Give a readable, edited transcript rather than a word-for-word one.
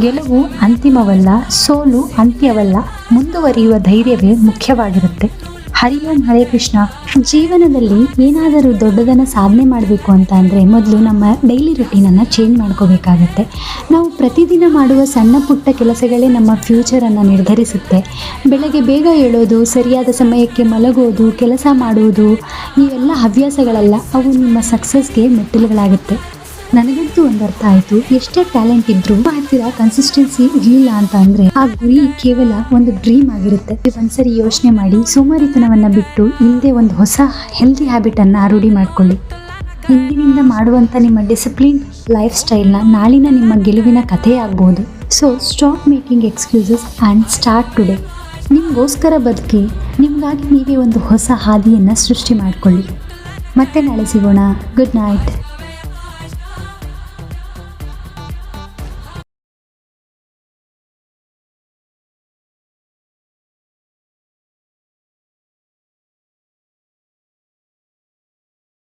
ಗೆಲುವು ಅಂತಿಮವಲ್ಲ, ಸೋಲು ಅಂತ್ಯವಲ್ಲ, ಮುಂದುವರಿಯುವ ಧೈರ್ಯವೇ ಮುಖ್ಯವಾಗಿರುತ್ತೆ. ಹರಿ ಓಂ ಹರೇ ಕೃಷ್ಣ. ಜೀವನದಲ್ಲಿ ಏನಾದರೂ ದೊಡ್ಡದನ್ನು ಸಾಧನೆ ಮಾಡಬೇಕು ಅಂತ ಅಂದರೆ ಮೊದಲು ನಮ್ಮ ಡೈಲಿ ರುಟೀನನ್ನು ಚೇಂಜ್ ಮಾಡ್ಕೋಬೇಕಾಗತ್ತೆ. ನಾವು ಪ್ರತಿದಿನ ಮಾಡುವ ಸಣ್ಣ ಪುಟ್ಟ ಕೆಲಸಗಳೇ ನಮ್ಮ ಫ್ಯೂಚರನ್ನು ನಿರ್ಧರಿಸುತ್ತೆ. ಬೆಳಗ್ಗೆ ಬೇಗ ಏಳೋದು, ಸರಿಯಾದ ಸಮಯಕ್ಕೆ ಮಲಗೋದು, ಕೆಲಸ ಮಾಡುವುದು, ಇವೆಲ್ಲ ಹವ್ಯಾಸಗಳಲ್ಲ, ಅವು ನಿಮ್ಮ ಸಕ್ಸಸ್ಗೆ ಮೆಟ್ಟಿಲುಗಳಾಗುತ್ತೆ. ನನಗಂತೂ ಒಂದು ಅರ್ಥ ಆಯಿತು, ಎಷ್ಟೇ ಟ್ಯಾಲೆಂಟ್ ಇದ್ರೂ ಹತ್ತಿರ ಕನ್ಸಿಸ್ಟೆನ್ಸಿ ಇರಲಿಲ್ಲ ಅಂತ ಅಂದರೆ ಆ ಗುರಿ ಕೇವಲ ಒಂದು ಡ್ರೀಮ್ ಆಗಿರುತ್ತೆ. ಒಂದ್ಸರಿ ಯೋಚನೆ ಮಾಡಿ ಸೋಮಾರಿತನವನ್ನು ಬಿಟ್ಟು ಹಿಂದೆ ಒಂದು ಹೊಸ ಹೆಲ್ದಿ ಹ್ಯಾಬಿಟನ್ನು ರೂಢಿ ಮಾಡಿಕೊಳ್ಳಿ. ಇಂದಿನಿಂದ ಮಾಡುವಂಥ ನಿಮ್ಮ ಡಿಸಿಪ್ಲಿನ್ ಲೈಫ್ ಸ್ಟೈಲ್ನ ನಾಳಿನ ನಿಮ್ಮ ಗೆಲುವಿನ ಕಥೆ ಆಗ್ಬೋದು. So stop making excuses and start today. ನಿಮಗೋಸ್ಕರ ಬದುಕಿ, ನಿಮಗಾಗಿ ನೀವೇ ಒಂದು ಹೊಸ ಹಾದಿಯನ್ನು ಸೃಷ್ಟಿ ಮಾಡಿಕೊಳ್ಳಿ. ಮತ್ತೆ ನಾಳೆ ಸಿಗೋಣ. Good night.